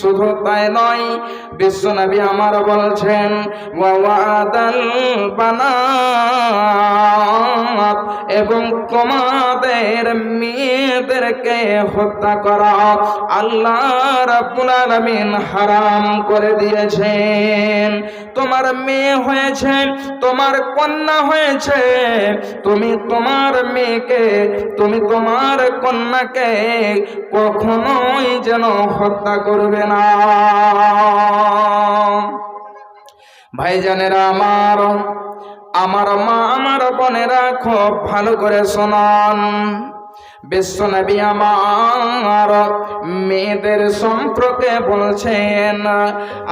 শুধু তাই নয়, বিশ্বনবী আমার বলছেন ওয়াদাল বানাত, এবং তোমাদের মেয়েদেরকে হত্যা করা আল্লাহ রাব্বুল আলামিন হারাম করে দিয়েছেন। তোমার মেয়ে হয়েছে, তোমার কন্যা হয়েছে, তুমি তোমার মেয়েকে, তুমি তোমার কন্যাকে কখনোই যেন হত্যা করবে না। ভাইজানেরা আমার, আমার মা, আমার বোনেরা খুব ভালো করে শোনান। বিশ্বনবী আমার মেয়েদের সম্পর্কে বলছেন,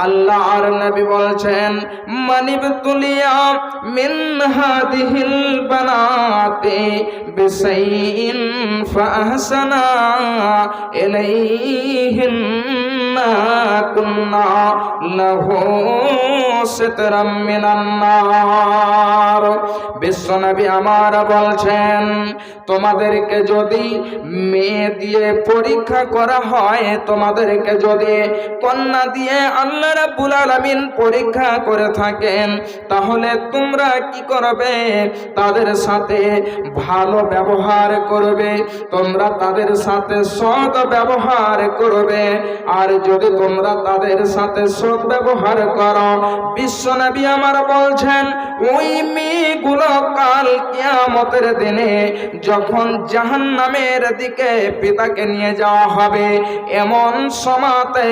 আল্লাহর নবী বলছেন মানিবতুলিয়া মিন হাদিহিল বানাতি বিসাইইন ফাহসানা ইলাইহিন্না কুন্না লাহু সিতরাম মিনান নার। বিশ্বনবী আমার বলছেন তোমাদেরকে যদি মেয়ে দিয়ে পরীক্ষা করা হয়, তোমাদেরকে যদি কন্যা দিয়ে আল্লাহ রাব্বুল আলামিন পরীক্ষা করে থাকেন, তাহলে তোমরা কি করবে? তাদের সাথে ভালো ব্যবহার করবে, তোমরা তাদের সাথে সৎ ব্যবহার করবে। আর যদি তোমরা তাদের সাথে সৎ ব্যবহার করো, বিশ্বনবী আমার বলছেন ওই মেয়েগুলো কাল কিয়ামতের দিনে যখন জাহান্নামের দিকে পিতাকে নিয়ে যাওয়া হবে, এমন সময়তে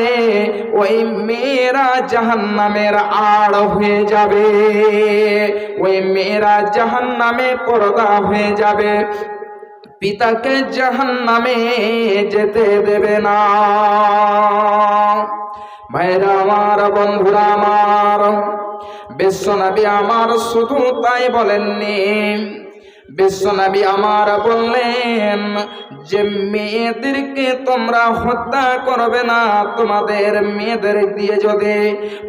ওই মেয়েরা জাহান্নামের আড় হয়ে যাবে, ওই মেয়েরা জাহান্নামে পর্দা হয়ে যাবে, পিতাকে জাহান্নামে যেতে দেবে না। ভাইরা আমার, বন্ধুরা আমার, বিশ্বনবী আমার শুধু তাই বলেননি, বিশ্বনবী আমার বললেন যে মেয়েদেরকে তোমরা হত্যা করবে না। তোমাদের মেয়েদের দিয়ে যদি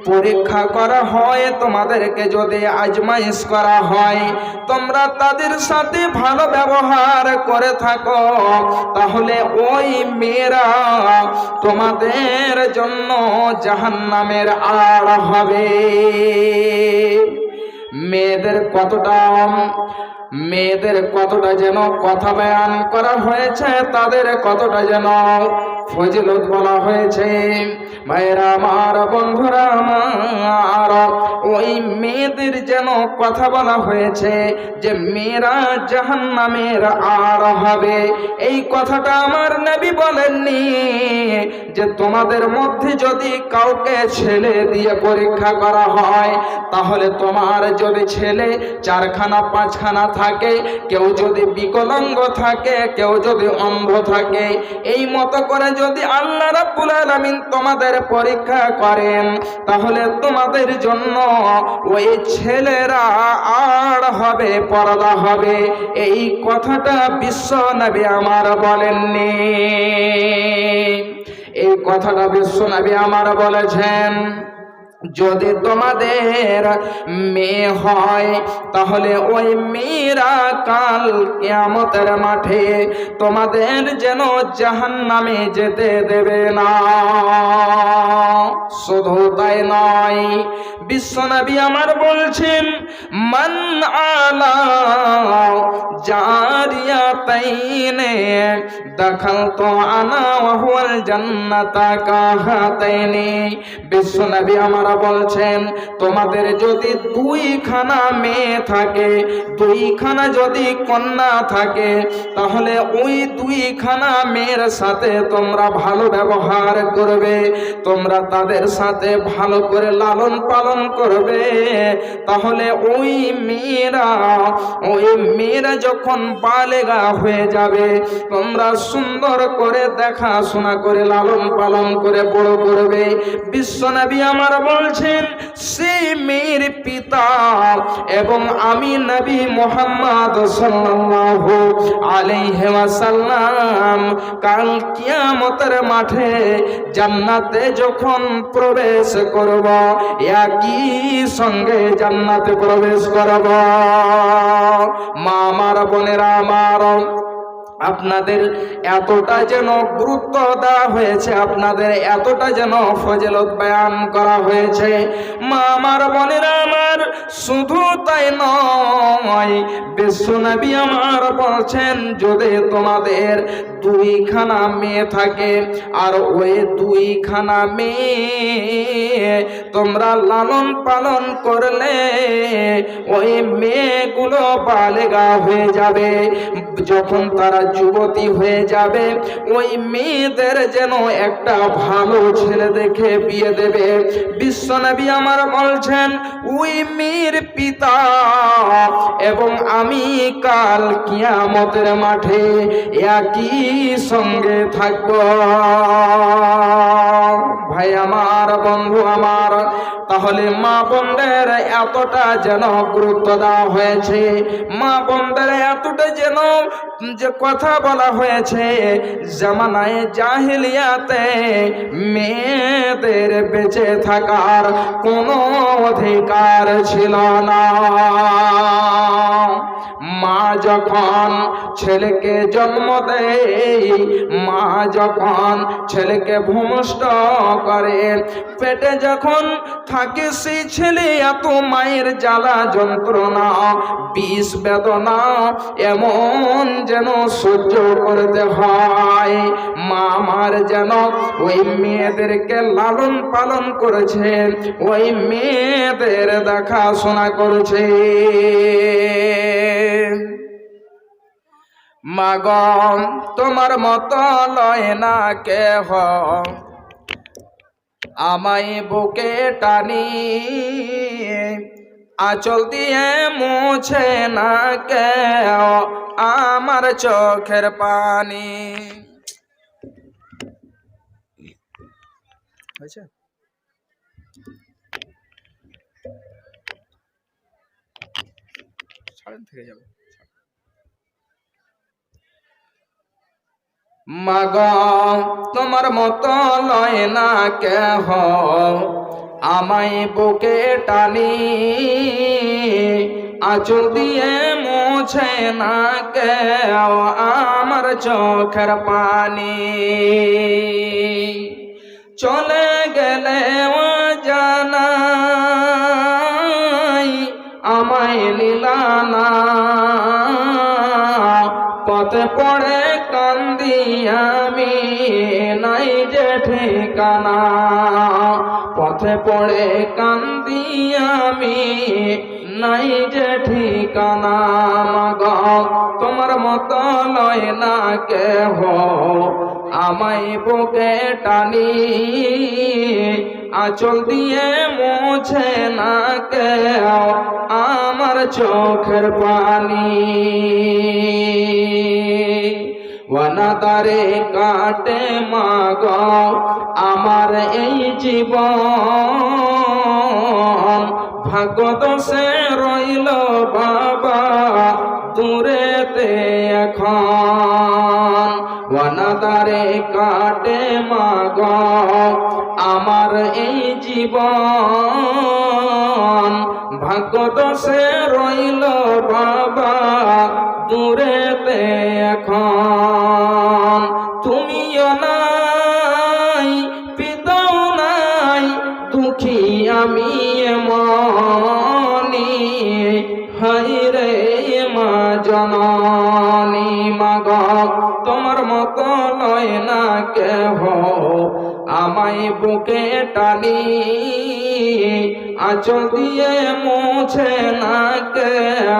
পরীক্ষা করা হয়, তোমাদেরকে যদি আজমাইশ করা হয়, তোমরা তাদের সাথে ভালো ব্যবহার করে থাকো, তাহলে ওই মেয়েরা তোমাদের জন্য জাহান্নামের আড় হবে। মেয়েদের কতটা যেন কথা বয়ান করা হয়েছে, তাদের কতটা যেন ফজিলত বলা হয়েছে। ভাইরা আমার, বন্ধুরা আমার, ওই মেয়েদের যেন কথা বলা হয়েছে যে মেয়েরা জাহান্নামের আড় হবে। এই কথাটা আমার নবী বলেননি যে তোমাদের মধ্যে যদি কাউকে ছেলে দিয়ে পরীক্ষা করা হয়, তাহলে তোমার যদি ছেলে 4খানা 5খানা থাকে, কেউ যদি বিকলাঙ্গ থাকে, কেউ যদি অন্ধ থাকে, এই মতো করে যদি আল্লাহ রাব্বুল আলামিন তোমাদের পরীক্ষা করেন, তাহলে তোমাদের জন্য ওই ছেলেরা আড় হবে, পর্দা হবে। এই কথাটা বিশ্ব নবী আমার বলেননি, এই কথাটা বিশ্ব নবী আমার বলেছেন যদি তোমাদের মেয়ে হয়, তাহলে ওই মেয়েরা কাল কিয়ামতের মাঠে তোমাদের যেন জাহান্নামে যেতে দেবে না। শুধু তাই নয়, বিশ্বনবী আমার বলছেন মান আলা জারিয়াতাইনে দাখালতু আনা ওয়া হুয়াল জান্নাতা কাহাতাইনি। বিশ্বনবী আমার বলছেন তোমাদের যদি 2খানা মেয়ে থাকে, 2খানা যদি কন্যা থাকে, তাহলে ওই 2খানা মেয়ের সাথে তোমরা ভালো ব্যবহার করবে, তোমরা তাদের সাথে ভালো করে লালন পালন করবে। তাহলে ওই মেয়েরা যখন বালেগা হয়ে যাবে, তোমরা সুন্দর করে দেখাশোনা করে লালন পালন করে বড় করবে। বিশ্বনবী আমার বলছেন সেই মেয়ের পিতা এবং আমি নবী মুহাম্মদ সাল্লাল্লাহু আলাইহি ওয়াসাল্লাম কাল কিয়ামতের মাঠে জান্নাতে যখন প্রবেশ করব, একই সঙ্গে জান্নাতে প্রবেশ করব। মা আমার, বোনেরা আমার, আপনাদের এতটা যেন গুরুত্ব দেওয়া হয়েছে, আপনাদের এতটা যেন ফজিলত বয়ান করা হয়েছে। মা আমার, বোনেরা আমার, শুধু তাই নয়, বিশ্বনবী আমার বলছেন, যদি তোমাদের দুইখানা মেয়ে থাকে আর ওই দুইখানা মেয়ে তোমরা লালন পালন করলে ওই মেয়েগুলো বালেগা হয়ে যাবে। যখন তারা যুবতী হয়ে যাবে, ওই মেয়েদের যেন একটা ভালো ছেলে দেখে বিয়ে দেবে। বিশ্বনবী আমার বলছেন, ওই মেয়ের পিতা এবং আমি কাল কিয়ামতের মাঠে একই সঙ্গে থাকব। ভাই আমার, বন্ধু আমার, তাহলে মা বোনদের এতটা যেন গুরুত্ব দেওয়া হয়েছে, মা বোনদের এতটা যেন যে কথা বলা হয়েছে, জামানায়ে জাহিলিয়াতে মেয়েদের বেঁচে থাকার কোনো অধিকার ছিল না। মা যখন ছেলেকে জন্ম দেয়, মা যখন ছেলেকে ভূমিষ্ঠ করে, পেটে যখন থাকে সেই ছেলে, এত মায়ের জ্বালা যন্ত্রণা বিষ বেদনা এমন যেন সহ্য করতে হয়। মা আমার যেন ওই মেয়েদেরকে লালন পালন করেছে, ওই মেয়েদের দেখাশোনা করেছে। মাগ তোমার মতো লয় না কেহ, আমায় বুকে টানি, আঁচল দিয়ে মুছে না কেহ আমার চোখের পানি। হয়েছে? থেকে যাবে। মাগ তোমার মতো লয় না কেহ, আমায় বুকে টানি, আঁচল দিয়ে মুছে না কেহ আমার চোখের পানি। চলে গেলে জানাই আমায় লীলানা, পথে পড়ে কান্দি আমি নাই যে ঠিকানা, পথে পড়ে কান্দি আমি নাই যে ঠিকানা। মাগ তোমার মতো লয় না কেহ, আমায় বুকে টানি, আঁচল দিয়ে মুছে না কেহ আমার চোখের পানি। অনাদারে কাটে মাগ আমার এই জীবন, ভাগ্য দোষে রইল বাবা দূরেতে এখন। অনাদারে কাটে মাগ আমার এই জীবন, ভাগ্য দোষে রইল বাবা দূরেতে এখন। তুমিও নাই, পিতাও নাই, দুঃখী আমি মনি, হায়রে মা জননী। মাগ তোমার মতো লয় না কেহ, আমায় বুকে টানি, আঁচল দিয়ে মুছে না কেহ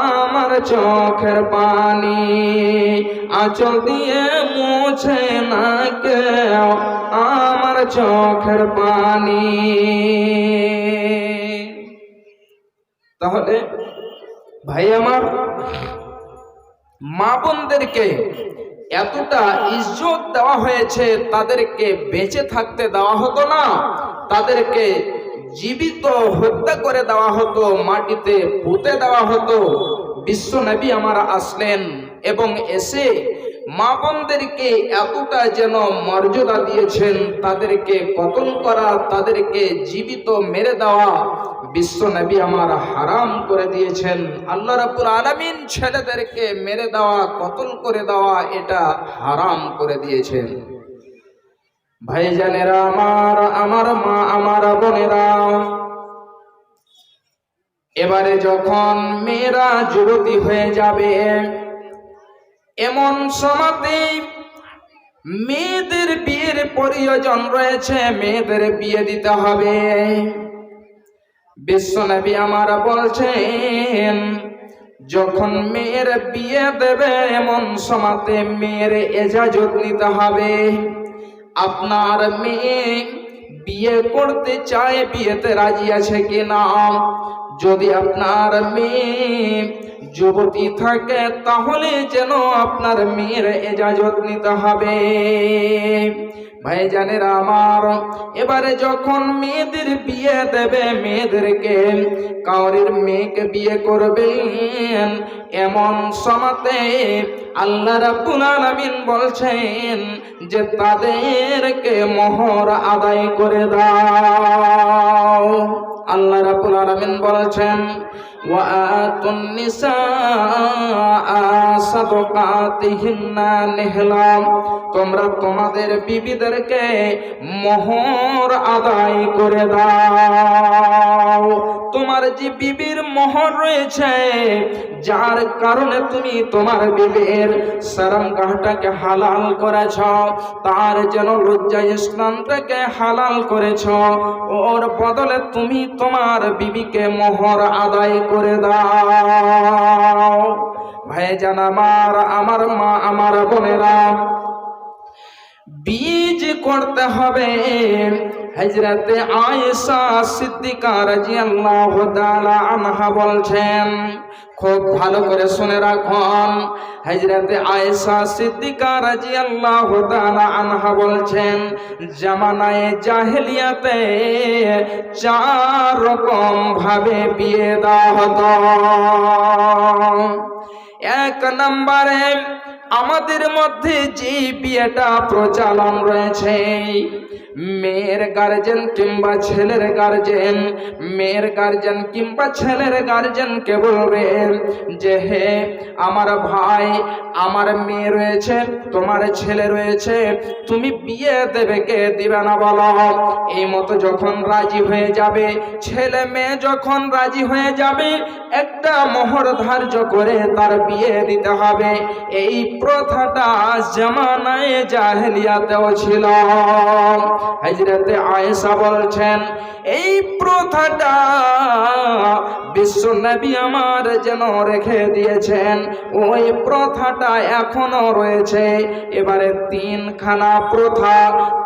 আমার চোখের পানি, আঁচল দিয়ে মুছে না কেহ আমার চোখের পানি। তাহলে ভাই আমার, মা বোনদেরকে এতটা ইজ্জত দেওয়া হয়েছে, তাদেরকে বেঁচে থাকতে দেওয়া হতো না, তাদেরকে জীবিত হত্যা করে দেওয়া হতো, মাটিতে পুঁতে দেওয়া হতো। বিশ্ব নবী আমার আসলেন এবং এসে মা বোনদেরকে এতটা যেন মর্যাদা দিয়েছেন, তাদেরকে কতল করা, তাদেরকে জীবিত মেরে দেওয়া বিশ্ব নবী আমার হারাম করে দিয়েছেন। আল্লাহ রাব্বুল আলামিন ছেলেদেরকে মেরে দেওয়া, কতল করে দেওয়া এটা হারাম করে দিয়েছেন। ভাইজানেরা আমার, আমার মা, আমার বোনেরা, এবারে যখন মেয়েরা যুবতী হয়ে যাবে, এমন সময়তে মেয়েদের বিয়ের প্রয়োজন রয়েছে, মেয়েদের বিয়ে দিতে হবে। বিশ্বনবী আমার বলছেন, যখন মেয়ের বিয়ে দেবে এমন সময়তে মেয়ের ইজাজত নিতে হবে। আপনার মেয়ে বিয়ে করতে চায়, বিয়েতে রাজি আছে কিনা? যদি আপনার মেয়ে যুবতী থাকে তাহলে যেন আপনার মেয়ের ইজাজত নিতে হবে। ভাইজানেরা আমার, এবারে যখন মেয়েদের বিয়ে দেবে, মেয়েদেরকে কাউরির মেয়েকে বিয়ে করবেন, এমন সময়তে আল্লাহ রাব্বুল আলামিন বলছেন যে তাদেরকে মোহর আদায় করে দাও। আল্লাহ রাব্বুল আলামিন বলছেন, ওয়া আতুন নিসা সাদকাতিহিন্না নিহলা, তোমরা তোমাদের বিবিদেরকে মোহর আদায় করে দাও। তোমার যে বিবির মোহর রয়েছে, যার কারণে তুমি তোমার বিবির শরমগাহটাকে হালাল করেছ, তার যেন লজ্জা স্থানটাকে হালাল করেছ, ওর বদলে তুমি তোমার বিবিকে মোহর আদায় করে দাও। ভাইজান আমার, আমার মা, আমার বোনেরা, বীজ করতে হবে। হযরতে আয়েশা সিদ্দিকা রাদিয়াল্লাহু তাআলা আনহা বলছেন, খুব ভালো করে শুনে রাখুন। হযরতে আয়েশা সিদ্দিকা রাদিয়াল্লাহু তাআলা আনহা বলছেন, জামানায়ে জাহেলিয়াতে 4 রকম ভাবে বিয়ে দেওয়া হতো। 1 নম্বরে আমাদের মধ্যে যে বিয়েটা প্রচলন রয়েছে, মেয়ের গার্জেন কিংবা ছেলের গার্জেন, মেয়ের গার্জেন কিংবা ছেলের গার্জেনকে বলবেন যে হে আমার ভাই, আমার মেয়ে রয়েছে, তোমার ছেলে রয়েছে, তুমি বিয়ে দেবে কে দিবে না বলো। এই মতো যখন রাজি হয়ে যাবে, ছেলে মেয়ে যখন রাজি হয়ে যাবে, একটা মোহর ধার্য করে তার বিয়ে দিতে হবে। এই প্রথাটা জামানায়ে জাহেলিয়াতেও ছিল। হযরতে আয়েশা বলছেন, এই প্রথাটা বিশ্ব নবী আমার যেন রেখে দিয়েছেন, ওই প্রথাটা এখনো রয়েছে। এবারে 3খানা প্রথা,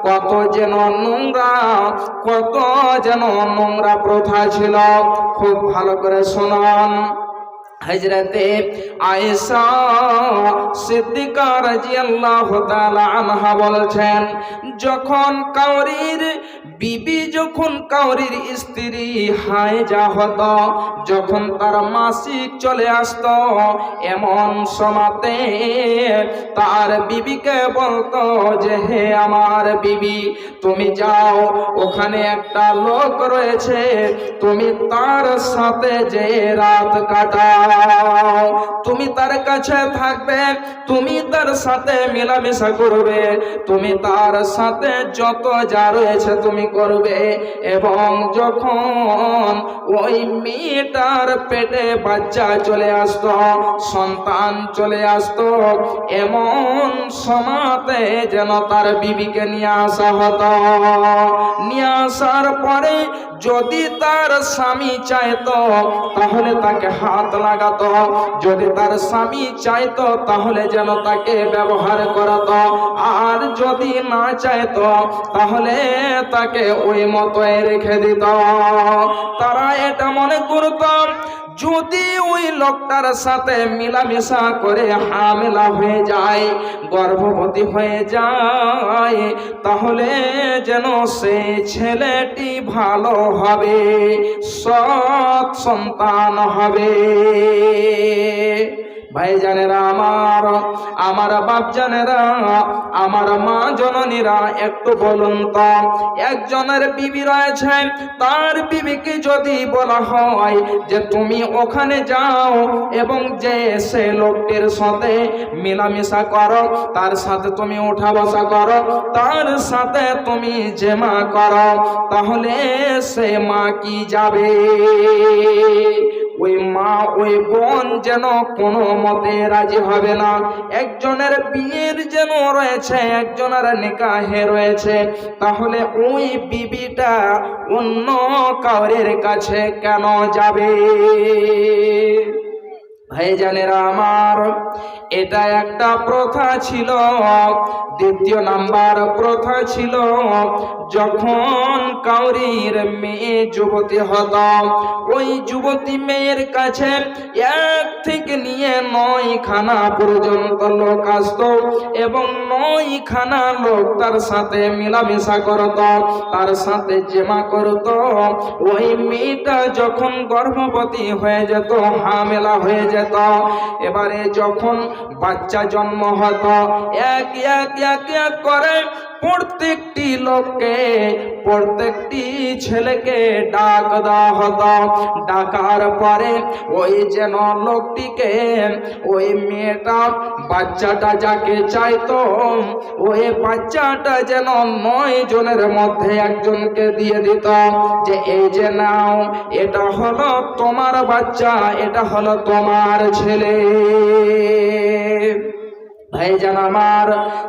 কত যেন নোংরা, কত যেন নোংরা প্রথা ছিল। খুব ভালো করে শুনুন। হযরতে আয়েশা সিদ্দিকা রাদিয়াল্লাহু তাআলা আনহা বলছেন, যখন কাউরির বিবি, যখন কাউরির স্ত্রী হায়জা হতো, যখন তার মাসিক চলে আসতো, এমন সময়তে তার বিবিকে বলতো যে হে আমার বিবি, তুমি যাও, ওখানে একটা লোক রয়েছে, তুমি তার সাথে যে রাত কাটাও, তুমি তার কাছে থাকবে, তুমি তার সাথে মেলামেশা করবে, তুমি তার সাথে যত যা রয়েছে তুমি করবে। এবং যখন ওই মেয়েটার পেটে বাচ্চা চলে আসতো, সন্তান চলে আসতো, এমন সময়তে যেন তার বিবিকে নিয়ে আসা হতো। নিয়ে আসার পরে যদি তার স্বামী চাইতো তাহলে তাকে হাত লাগাতো, যদি তার স্বামী চাইতো তাহলে যেন তাকে ব্যবহার করাতো, আর যদি না চাইতো তাহলে তাকে ওই মতোই রেখে দিত। তারা এটা মনে করত, যদি ওই লোকটার সাথে মিলামেশা করে হামেলা হয়ে যায়, গর্ভবতী হয়ে যায়, তাহলে যেন সেই ছেলেটি ভালো হবে, সৎ সন্তান হবে। ভাইজানেরা আমার বাপ জানেরা, আমার মা জননীরা, একটু বলুন তো, একজনের বিবি রয়েছে, তার বিবিকে যদি বলা হয় যে তুমি ওখানে যাও এবং যে সে লোকটির সাথে মেলামেশা করো, তার সাথে তুমি ওঠা বসা করো, তার সাথে তুমি জেমা করো, তাহলে সে মা কি যাবে? ওই মা ওই বোন যেন কোনো মতে রাজি হবে না। একজনের বিয়ের যেন রয়েছে, একজনের নিকাহে রয়েছে, তাহলে ওই বিবিটা অন্য কাউরের কাছে কেন যাবে? ভাইজানেরা আমার, এটা একটা প্রথা ছিল। দ্বিতীয় নাম্বার প্রথা ছিল, যখন কাউরির মেয়ে যুবতী হতো, ওই যুবতী মেয়ের কাছে 1 থেকে নিয়ে 9 খানা পর্যন্ত লোক আসতো এবং 9 খানা লোক তার সাথে মেলামেশা করত, তার সাথে জেমা করত। ওই মেয়েটা যখন গর্ভবতী হয়ে যেত, হামেলা হয়ে যেত, এবারে যখন বাচ্চা জন্ম হতো, এক এক এক এক করে প্রত্যেকটি লোককে, প্রত্যেকটি ছেলেকে ডাক দেওয়া হতো। ডাকার পরে ওই যেন লোকটিকে, ওই মেয়েটা বাচ্চাটা যাকে চাইতো, ওই বাচ্চাটা যেন 9 জনের মধ্যে একজনকে দিয়ে দিত, যে এই যে নাও, এটা হলো তোমার বাচ্চা, এটা হলো তোমার ছেলে। ভাইজান আমার,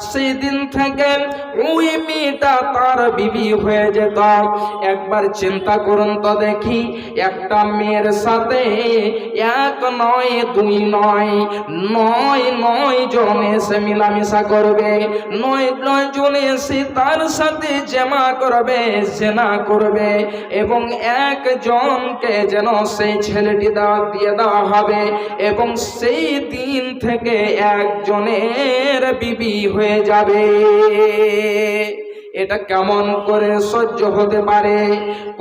সেই দিন থেকে ওই মেয়েটা তার বিবি হয়ে যেত। একবার চিন্তা করুন তো দেখি, একটা মেয়ের সাথে 1 নয় 2 নয় 9 জন এসে মিলামিশা করবে, 9 জন এসে তার সাথে জেমা করবে, জেনা করবে, এবং একজনকে যেন সেই ছেলেটি দিয়ে দেওয়া হবে, এবং সেই দিন থেকে একজনের বিবি হয়ে যাবে। এটা কেমন করে সহ্য হতে পারে?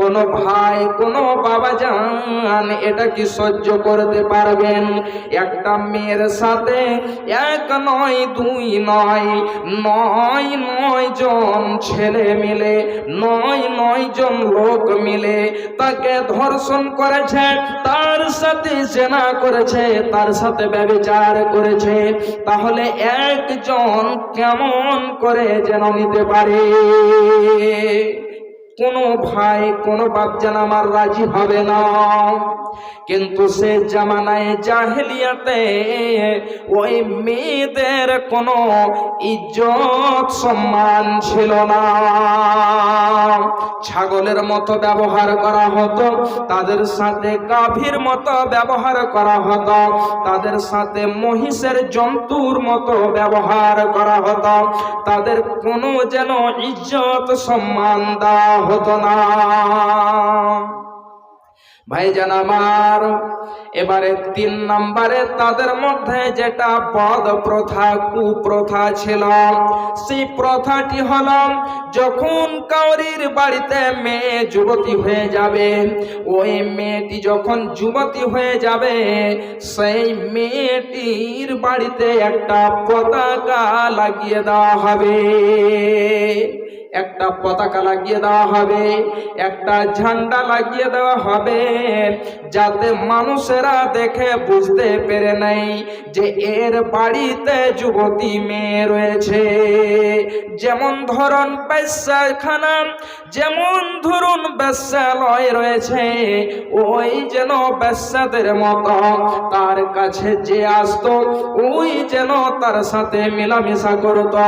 কোনো ভাই, কোনো বাবা জান এটা কি সহ্য করতে পারবেন? একটা মেয়ের সাথে 1 নয় 2 নয় 9 জন ছেলে মিলে, 9 জন লোক মিলে তাকে ধর্ষণ করেছে, তার সাথে জেনা করেছে, তার সাথে ব্যভিচার করেছে, তাহলে একজন কেমন করে যেন নিতে পারে? কোনো ভাই, কোনো বাপজান আমার রাজি হবে না। কিন্তু সে জামানায় জাহেলিয়াতে ওই মেয়েদের কোনো ইজ্জত সম্মান ছিল না। ছাগলের মতো ব্যবহার করা হতো, তাদের সাথে গাভীর মতো ব্যবহার করা হতো, তাদের সাথে মহিষের জন্তুর মতো ব্যবহার করা হতো, তাদের কোনো যেন ইজ্জত সম্মান দেওয়া হতো না। ভাইজান আমার, এবারে 3 নম্বরে তাদের মধ্যে যেটা পদ প্রথা, কুপ্রথা ছিল, সেই প্রথাটি হলো, যখন কাউরির বাড়িতে মেয়ে যুবতী হয়ে যাবে, ওই মেয়েটি যখন যুবতী হয়ে যাবে, সেই মেয়েটির বাড়িতে একটা পতাকা লাগিয়ে দেওয়া হবে, একটা পতাকা লাগিয়ে দেওয়া হবে, একটা ঝান্ডা লাগিয়ে দেওয়া হবে, যাতে মানুষেরা দেখে বুঝতে পেরে নাই যে এর বাড়িতে যুবতী মেয়ে রয়েছে। যেমন ধরুন বেশ্যাখানা, যেমন ধরুন বেশ্যালয় রয়েছে, ওই যেন বেশ্যাদের মতো তার কাছে যে আসতো, ওই যেন তার সাথে মেলামেশা করতো,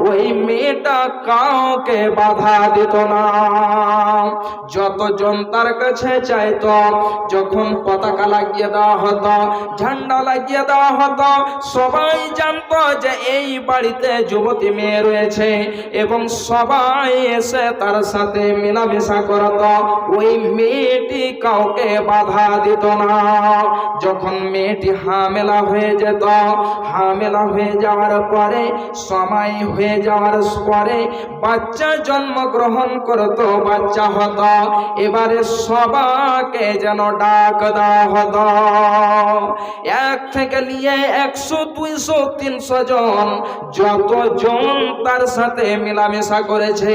ওই মেয়েটা কাউকে বাধা দিত না। যতজন তার কাছে চাইতো, যখন পতাকা লাগিয়ে দেওয়া হতো, ঝান্ডা লাগিয়ে দেওয়া হতো, সবাই জানতো যে এই বাড়িতে যুবতী মেয়ে রয়েছে, এবং সবাই এসে তার সাথে মেলামেশা করত। ওই মেয়েটি কাউকে বাধা দিত না। যখন মেয়েটি হামেলা হয়ে যেত, হামেলা হয়ে যাওয়ার পরে, সময় হয়ে যাওয়ার পরে বাচ্চা জন্মগ্রহণ করত, বাচ্চা হতো, এবারে সবাকে যেন ডাক দেওয়া হতো। 1 থেকে নিয়ে 100, 200, 300 জন, যতজন তার সাথে মেলামেশা করেছে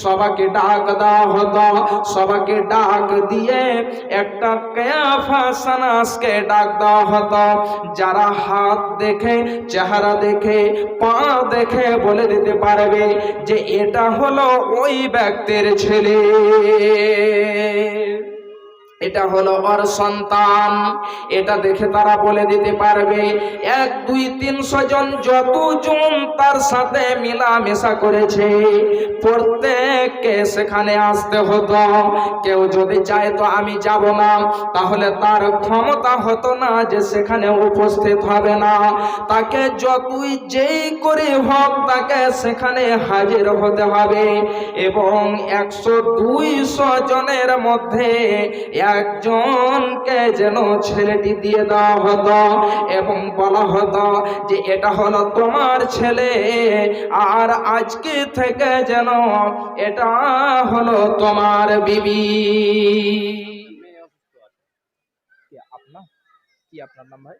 সবাকে ডাক দেওয়া হতো। সবাকে ডাক দিয়ে একটা কায়াফাস আনাসকে ডাক দেওয়া হতো। যারা হাত দেখে, চেহারা দেখে, পা দেখে বলে দিতে পারবে যে এটা হলো ওই ব্যক্তির ছেলে, এটা হলো ওর সন্তান, এটা দেখে তারা বলে দিতে পারবে। 1, 2, 300 জন যতজন তার সাথে মেলামেশা করেছে প্রত্যেককে সেখানে আসতে হতো। কেউ যদি চায় তো আমি যাব না, তাহলে তার ক্ষমতা হতো না যে সেখানে উপস্থিত হবে না। তাকে যতই যেই করে হোক তাকে সেখানে হাজির হতে হবে। এবং 100, 200 জনের মধ্যে একজনকে যেন ছেলেটি দিয়ে দেওয়া হতো এবং বলা হতো যে এটা হলো তোমার ছেলে, আর আজকে থেকে যেন এটা হলো তোমার বিবি। আপনার নাম ভাই?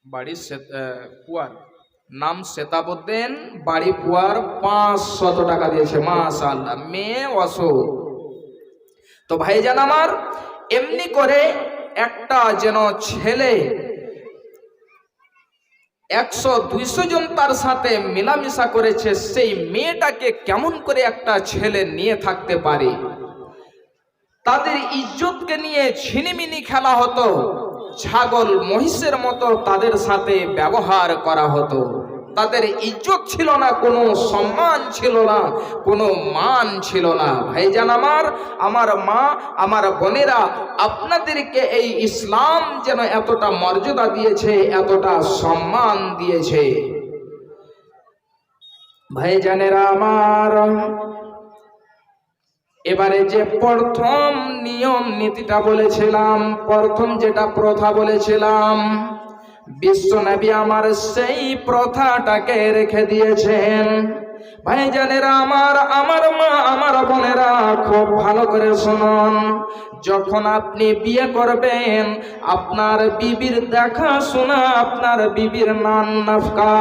বাড়ি পুয়ার, নাম সেতাবুদ্দিন, বাড়ি পুয়ার। 500 টাকা দিয়েছে, মাশাআল্লাহ। মেয়ে অসুখ। তো ভাইজান আমার, এমনি করে একটা যেন ছেলে 100, 200 জন তার সাথে মেলামেশা করেছে, সেই মেয়েটাকে কেমন করে একটা ছেলে নিয়ে থাকতে পারে? তাদের ইজ্জতকে নিয়ে ছিনিমিনি খেলা হতো, ছাগল মহিষের মতো তাদের সাথে ব্যবহার করা হতো। তাদের ইজ্জত ছিল না, কোনো সম্মান ছিল না, কোনো মান ছিল না। ভাইজান আমার, আমার মা, আমার বোনেরা, আপনাদেরকে এই ইসলাম যেন এতটা মর্যাদা দিয়েছে, এতটা সম্মান দিয়েছে। ভাইজানেরা আমার, এবারে যে প্রথম নিয়ম নীতিটা বলেছিলাম, প্রথম যেটা প্রথা বলেছিলাম, বিশ্বনবী আমার সেই প্রথাটাকে রেখে দিয়েছেন। ভাইজানেরা আমার, আমার মা, আমার বোনেরা, খুব ভালো করে শুনুন। যখন আপনি বিয়ে করবেন, আপনার বিবির দেখাশোনা, আপনার বিবির নান নাফকা,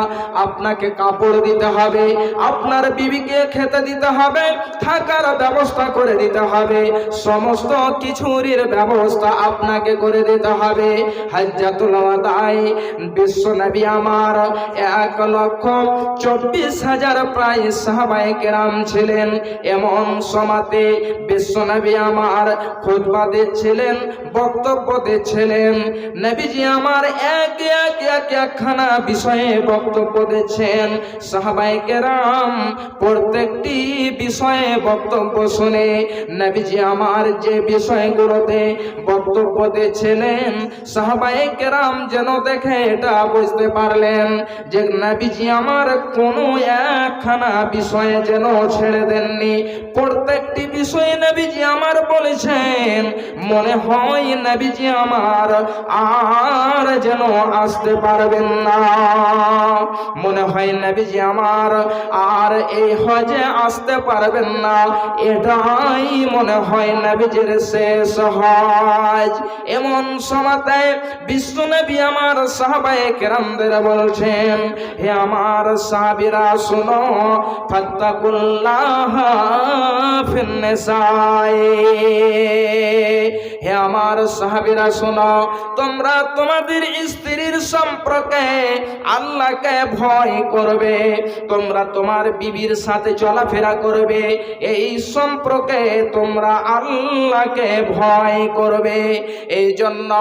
আপনাকে কাপড় দিতে হবে, আপনার বিবিকে খেতে দিতে হবে, থাকার ব্যবস্থা করে দিতে হবে, সমস্ত কিছুরির ব্যবস্থা আপনাকে করে দিতে হবে। হাজ্জাতুল ওয়াদায় বিশ্বনবী আমার 1,24,000 প্রায় সাহাবায়ে কেরাম ছিলেন। এমন সমাতে বিশ্বনবী আমার খুতবা দিচ্ছিলেন, বক্তব্য দিচ্ছিলেন। নবীজি আমার একখানা বিষয়ে বক্তব্য দিচ্ছেন। সাহাবায়ে কেরাম প্রত্যেকটি বিষয়ে বক্তব্য শুনে নবীজি আমার যে বিষয়গুলোতে বক্তব্য দিচ্ছিলেন, সাহাবায়ে কেরাম যেন দেখে এটা বুঝতে পারলেন যে নবীজি আমার কোনো একখানা বিষয়ে যেন ছেড়ে দেননি। প্রত্যেকটি বিষয়ে নবীজি আমার বলেছেন। মনে হয় নবীজি আমার আর যেন আসতে পারবেন না, মনে হয় নবীজি আমার আর এই হজে আসতে পারবেন না, এটাই মনে হয় নবীজির শেষ হজ। এমন সময়তে বিশ্বনবী আমার সাহাবায়ে কেরামদের বলছেন, হে আমার সাহাবীরা শুনো, ফাত্তাকুল্লাহ ফিন নিসায়ে, হে আমার সাহাবীরা শোনো, তোমরা তোমাদের স্ত্রীর সম্পর্কে আল্লাহকে ভয় করবে, তোমরা তোমার বিবির সাথে চলাফেরা করবে, এই সম্পর্কে তোমরা আল্লাহকে ভয় করবে। এই জন্য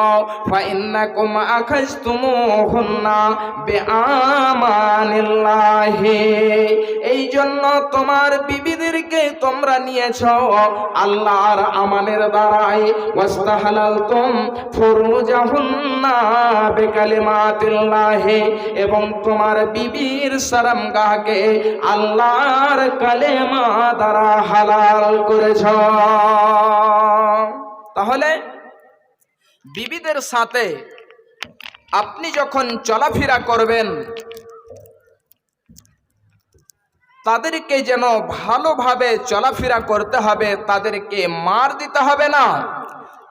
ফাইন্নাকুম আখাযতুমুহুন্না বিআমানিল্লাহি, এই জন্য তোমার বিবিদেরকে তোমরা নিয়েছো আল্লাহর আমানের দ্বারাই। ওয়াস্তাহালালতুম ফুরুজাহুন্না বিকালিমাতিল্লাহি, এবং তোমার বিবির শরমগাহকে আল্লাহর কালেমা দ্বারা হালাল করেছো। তাহলে বিবিদের সাথে আপনি যখন চলাফেরা করবেন, তাদেরকে যেন ভালোভাবে চলাফেরা করতে হবে, তাদেরকে মার দিতে হবে না,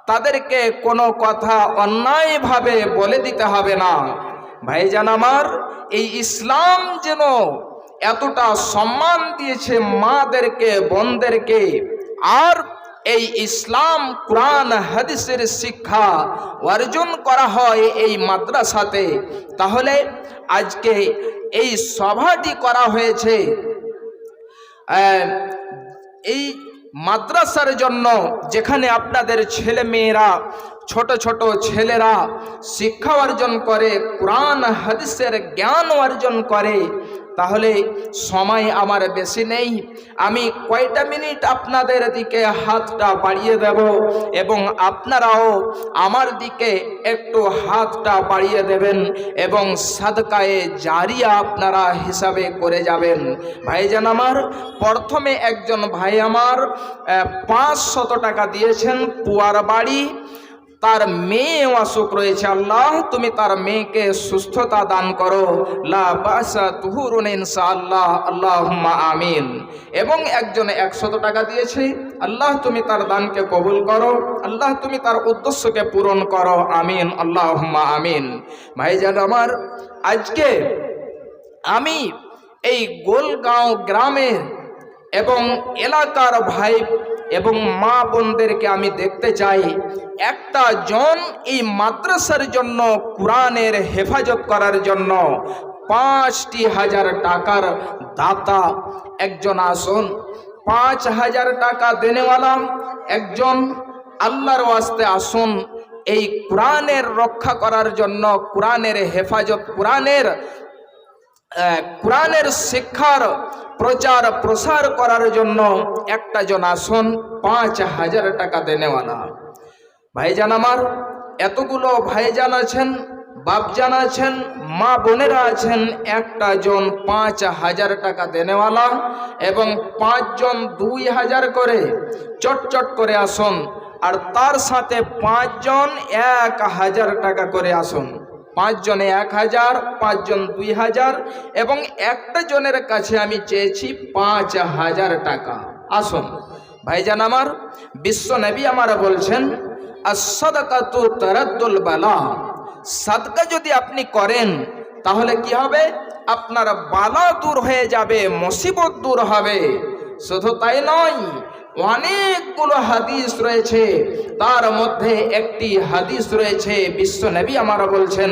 তাদেরকে কোনো কথা অন্যায়ভাবে বলে দিতে হবে না। ভাইজান আমার, এই ইসলাম যেন এতটা সম্মান দিয়েছে মাদেরকে, বোনদেরকে, আর এই ইসলাম কোরআন হাদিসের শিক্ষা অর্জন করা হয় এই মাদ্রাসাতে। তাহলে আজকে এই সভাটি করা হয়েছে এই মাদ্রাসার জন্য, যেখানে আপনাদের ছেলে মেয়েরা, ছোট ছোট ছেলেরা শিক্ষা অর্জন করে, কোরআন হাদিসের জ্ঞান অর্জন করে। তাহলে সময় আমার বেশি নেই, আমি কয়টা মিনিট আপনাদের দিকে হাতটা বাড়িয়ে দেব এবং আপনারাও আমার দিকে একটু হাতটা বাড়িয়ে দেবেন এবং সাদকায়ে জারিয়া আপনারা হিসাবে করে যাবেন। ভাইজান আমার, প্রথমে একজন ভাই আমার 500 টাকা দিয়েছেন, পুয়ার বাড়ি, তার মেয়ে অসুখ রয়েছে, আল্লাহ তুমি তার মেয়েকে সুস্থতা দান করো, লা বাসা তুহুরুন ইনশাআল্লাহ, আল্লাহুম্মা আমিন। এবং একজনে 100 টাকা দিয়েছে, আল্লাহ তুমি তার দানকে কবুল করো, আল্লাহ তুমি তার উদ্দেশ্যকে পূরণ করো, আমিন, আল্লাহুম্মা আমিন। ভাইজান আমার, আজকে আমি এই গোলগাঁও গ্রামের এবং এলাকার ভাই এবং মা বোনদেরকে আমি দেখতে চাই, একটা জন এই মাদ্রাসার জন্য, কোরআনের হেফাজত করার জন্য 5,000 টাকার দাতা একজন আসুন। 5,000 টাকা দেনেওয়ালা একজন আল্লাহর ওয়াস্তে আসুন। এই কোরআনের রক্ষা করার জন্য, কোরআনের হেফাজত, কোরআনের শিক্ষার প্রচার প্রসার করার জন্য একটা জন আসুন, 5,000 টাকা দেনেওয়ালা। ভাইজান আমার, এতগুলো ভাইজান আছেন, বাপজান আছেন, মা বোনেরা আছেন, একটা জন 5,000 টাকা দেনেওয়ালা এবং 5 জন 2,000 করে চটচট করে আসুন। আর তার সাথে 5 জন 1,000 টাকা করে আসুন। 5 জনে 1,000, 5 জন 2,000 এবং একটা জনের কাছে আমি চেয়েছি 5,000 টাকা। আসুন ভাইজান আমার, বিশ্ব নবী আমার বলছেন, as-সাদাকাতু তারাদ্দুল বালা। সাদকা যদি আপনি করেন তাহলে কি হবে? আপনার বালা দূর হয়ে যাবে, মুসিবত দূর হবে। শুধু তাই নয়, অনেকগুলো হাদিস রয়েছে, তার মধ্যে একটি হাদিস রয়েছে, বিশ্ব নবী আমার বলছেন,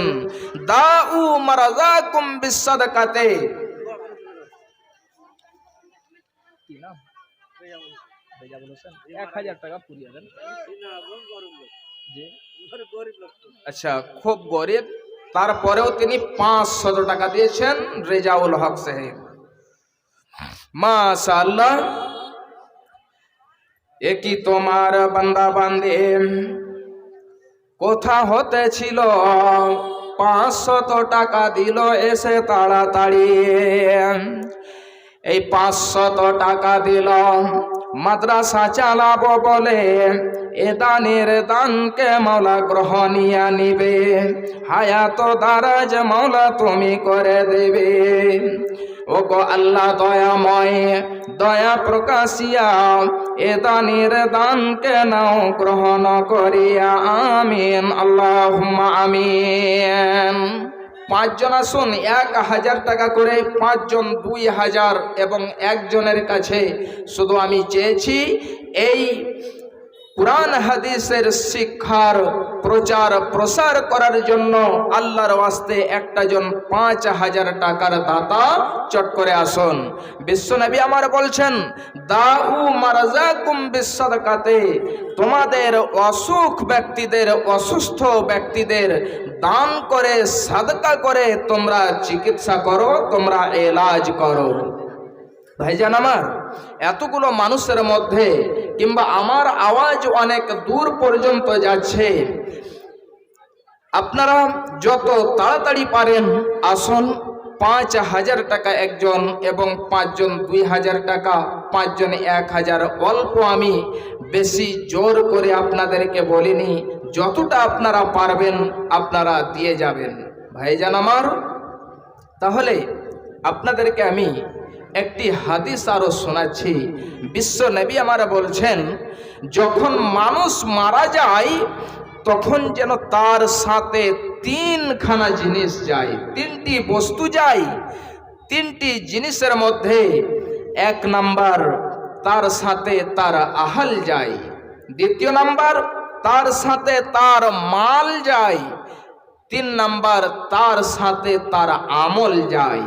দাউ মারাযাকুম বিসাদাকাতে। কি না 1,000 টাকা পুরিয়ে দেন। আচ্ছা, খুব গরিব, তারপরেও তিনি 500 টাকা দিয়েছেন। রেজাউল হক সাহেব, মাশাআল্লাহ। একই তোমার বান্দা বান্দে কোথা হতে ছিল, 500 টাকা দিল এসে তাড়াতাড়ি। এই 500 টাকা দিল মাদ্রাসা চালাবো বলে, এ দানের দানকে মাওলা গ্রহণিয়া নিবে, হায়াত দারাজ মাওলা তুমি করে দেবে। ও গো আল্লাহ দয়াময়, দয়া প্রকাশিয়া এ দানের দানকে নাও গ্রহণ করিয়া, আমিন, আল্লাহুম্মা আমিন। 5 জন আসুন 1,000 টাকা করে, 5 জন 2,000 এবং একজনের কাছে শুধু আমি চেয়েছি এই কোরআন হাদিসের শিক্ষার প্রচার প্রসার করার জন্য আল্লাহর ওয়াস্তে একটা জন 5,000 টাকার দাতা চট করে আসুন। বিশ্বনবী আমার বলছেন, দাউ মারাযাকুম বিসাদাকাতে। তোমাদের অসুখ ব্যক্তিদের, অসুস্থ ব্যক্তিদের দান করে, সাদকা করে তোমরা চিকিৎসা করো, তোমরা এলাজ করো। ভাইজান আমার, এতগুলো মানুষের মধ্যে কিংবা আমার আওয়াজ অনেক দূর পর্যন্ত যাচ্ছে, আপনারা যত তাড়াতাড়ি পারেন আসুন। 5,000 টাকা একজন এবং 5 জন 2,000 টাকা, 5 জন 1,000। অল্প, আমি বেশি জোর করে আপনাদেরকে বলিনি, যতটা আপনারা পারবেন আপনারা দিয়ে যাবেন। ভাইজান আমার, তাহলে আপনাদেরকে আমি একটি হাদিস আরো শোনাচ্ছি। বিশ্ব নবী আমার বলছেন, যখন মানুষ মারা যায় তখন যেন তার সাথে তিনখানা জিনিস যায়, তিনটি বস্তু যায়। তিনটি জিনিসের মধ্যে এক নাম্বার তার সাথে তার আহাল যায়, দ্বিতীয় নাম্বার তার সাথে তার মাল যায়, তিন নাম্বার তার সাথে তার আমল যায়।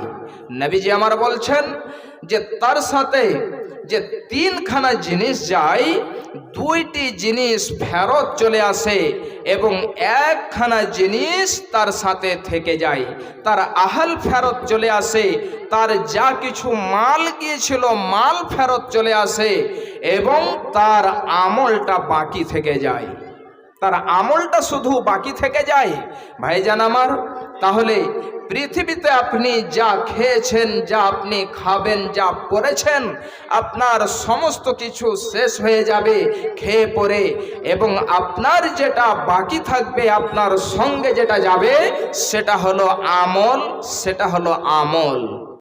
নবীজি আমার বলছেন যে তার সাথে যে তিনখানা জিনিস যায়, দুইটি জিনিস ফেরত চলে আসে এবং একখানা জিনিস তার সাথে থেকে যায়। তার আহাল ফেরত চলে আসে, তার যা কিছু মাল গিয়েছিল মাল ফেরত চলে আসে এবং তার আমলটা বাকি থেকে যায়। তার আমলটা শুধু বাকি থেকে যায়। ভাইজান আমার, তাহলে পৃথিবীতে আপনি যা খেয়েছেন, যা আপনি খাবেন, যা পড়েছেন, আপনার সমস্ত কিছু শেষ হয়ে যাবে খেয়ে পরে, এবং আপনার যেটা বাকি থাকবে, আপনার সঙ্গে যেটা যাবে সেটা হলো আমল, সেটা হলো আমল।